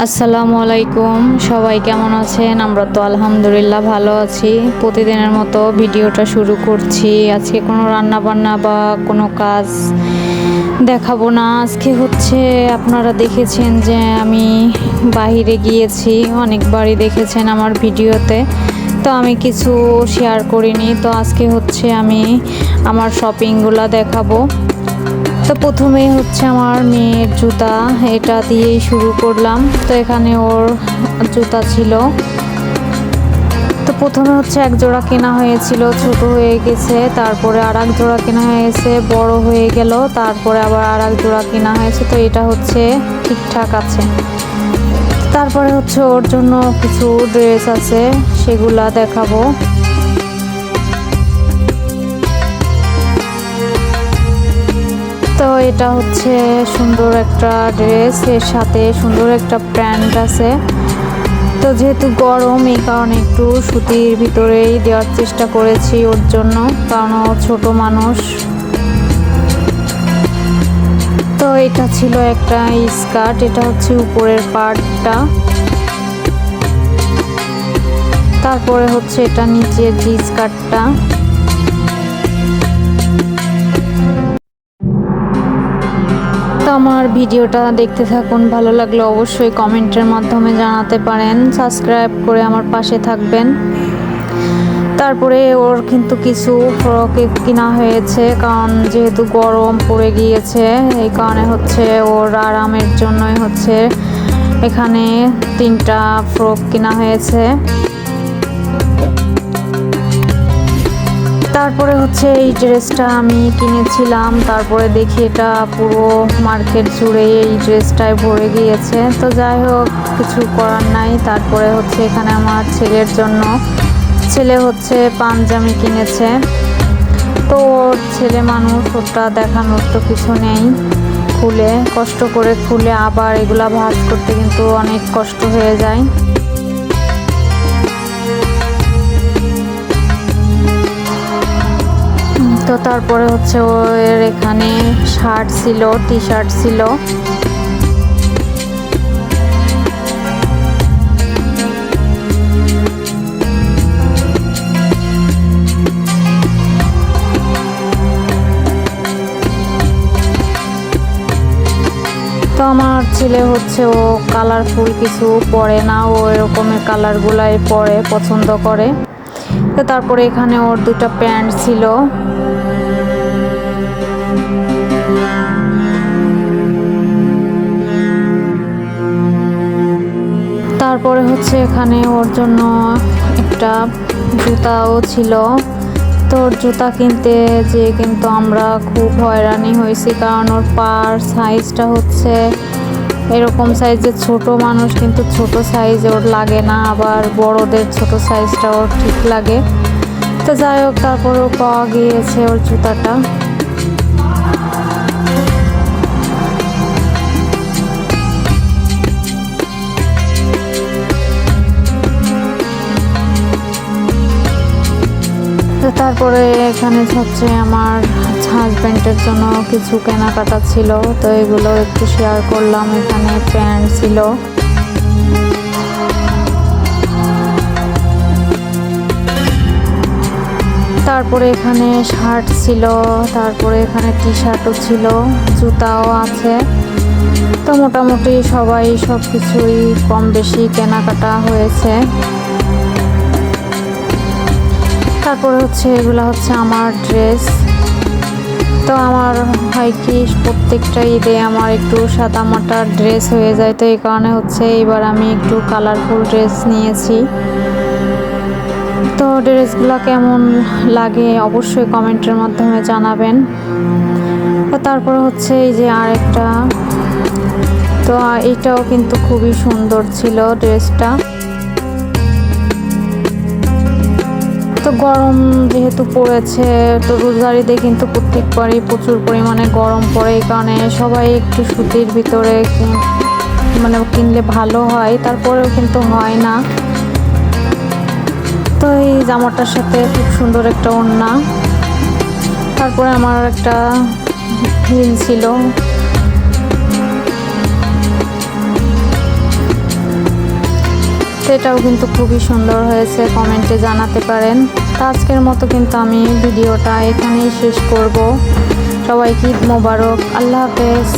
আসসালামু আলাইকুম, সবাই কেমন আছেন? আমরা তো আলহামদুলিল্লাহ ভালো আছি। প্রতিদিনের মতো ভিডিওটা শুরু করছি। আজকে কোনো রান্না বান্না বা কোনো কাজ দেখাবো না। আজকে হচ্ছে আপনারা দেখেছেন যে আমি বাহিরে গিয়েছি, অনেকবারই দেখেছেন আমার ভিডিওতে। তো আমি কিছু শেয়ার করিনি। তো আজকে হচ্ছে আমি আমার শপিংগুলো দেখাবো। তো প্রথমেই হচ্ছে আমার মেয়ের জুতা, এটা দিয়েই শুরু করলাম। তো এখানে ওর জুতা ছিল। তো প্রথমে হচ্ছে এক জোড়া কেনা হয়েছিল, ছোট হয়ে গেছে। তারপরে আর এক জোড়া কেনা হয়েছে, বড় হয়ে গেল। তারপরে আবার আর এক জোড়া কেনা হয়েছে। তো এটা হচ্ছে ঠিকঠাক আছে। তারপরে হচ্ছে ওর জন্য কিছু ড্রেস আছে, সেগুলা দেখাবো। তো এটা হচ্ছে সুন্দর একটা ড্রেস, এর সাথে সুন্দর একটা প্যান্ট আছে। তো যেহেতু গরম, এই কারণে একটু সুতির ভিতরেই দেওয়ার চেষ্টা করেছি ওর জন্য, কারণ ও ছোট মানুষ। তো এটা ছিল একটা স্কার্ট, এটা হচ্ছে উপরের পার্টটা। তারপরে হচ্ছে এটা নিচের যে স্কার্টটা। আমার ভিডিওটা দেখতে থাকুন, ভালো লাগলে অবশ্যই কমেন্টের মাধ্যমে জানাতে পারেন, সাবস্ক্রাইব করে আমার পাশে থাকবেন। তারপরে ওর কিন্তু কিছু ফ্রক কেনা হয়েছে, কারণ যেহেতু গরম পড়ে গিয়েছে, এই কারণে হচ্ছে ওর আরামের জন্যই হচ্ছে এখানে 3টা ফ্রক কেনা হয়েছে। তারপরে হচ্ছে এই ড্রেসটা আমি কিনেছিলাম। তারপরে দেখি এটা পুরো মার্কেট জুড়ে এই ড্রেসটায় ভরে গিয়েছে। তো যাই হোক, কিছু করার নাই। তারপরে হচ্ছে এখানে আমার ছেলের জন্য, ছেলে হচ্ছে পাঞ্জাবি কিনেছে। তো ওর ছেলে মানুষ, ওটা দেখানোর তো কিছু নেই। খুলে কষ্ট করে খুলে আবার এগুলা ভাঁজ করতে কিন্তু অনেক কষ্ট হয়ে যায়। তো তারপরে হচ্ছে ওর এখানে শার্ট ছিল, টি শার্ট ছিল। তো আমার ছেলে হচ্ছে ও কালারফুল কিছু পরে না, ও এরকমের কালারগুলাই পরে পছন্দ করে। তো তারপরে এখানে ওর 2টা প্যান্ট ছিল। তারপরে হচ্ছে এখানে ওর জন্য একটা জুতাও ছিল। তো ওর জুতা কিনতে যে কিন্তু আমরা খুব হয়রানি হয়েছি, কারণ ওর পার সাইজটা হচ্ছে এরকম সাইজের, ছোট মানুষ কিন্তু ছোট সাইজ ওর লাগে না, আবার বড়দের ছোট সাইজটা ওর ঠিক লাগে। তো যাই হোক, তারপরেও পাওয়া গিয়েছে ওর জুতাটা। তো তারপরে এখানে হচ্ছে আমার হাজব্যান্ডের জন্য কিছু কেনাকাটা ছিল। তো এগুলো একটু শেয়ার করলাম। এখানে প্যান্ট ছিল। তারপরে এখানে শার্ট ছিল। তারপরে এখানে টি শার্টও ছিল, জুতাও আছে। তো মোটামুটি সবাই সব কিছুই কম বেশি কেনাকাটা হয়েছে। তারপরে হচ্ছে এগুলো হচ্ছে আমার ড্রেস। তো আমার হয় কি, প্রত্যেকটা ঈদে আমার একটু সাদামাটা ড্রেস হয়ে যায়। তো এই কারণে হচ্ছে এবার আমি একটু কালারফুল ড্রেস নিয়েছি। তো ড্রেসগুলো কেমন লাগে অবশ্যই কমেন্টের মাধ্যমে জানাবেন। তো তারপরে হচ্ছে এই যে আরেকটা, তো এইটাও কিন্তু খুবই সুন্দর ছিল ড্রেসটা। তো গরম যেহেতু পড়েছে, তো রোজার ঈদে কিন্তু প্রত্যেকবারই প্রচুর পরিমাণে গরম পড়ে, এই কারণে সবাই একটু সুতির ভিতরে মানে কিনলে ভালো হয়, তারপরেও কিন্তু হয় না। তো এই জামাটার সাথে খুব সুন্দর একটা ওড়না। তারপরে আমার একটা হিল ছিল। সেটাও কিন্তু খুবই সুন্দর হয়েছে, কমেন্টে জানাতে পারেন। তো আজকের মতো কিন্তু আমি ভিডিওটা এখানেই শেষ করব। সবাইকে ঈদ মোবারক, আল্লাহ হাফেজ।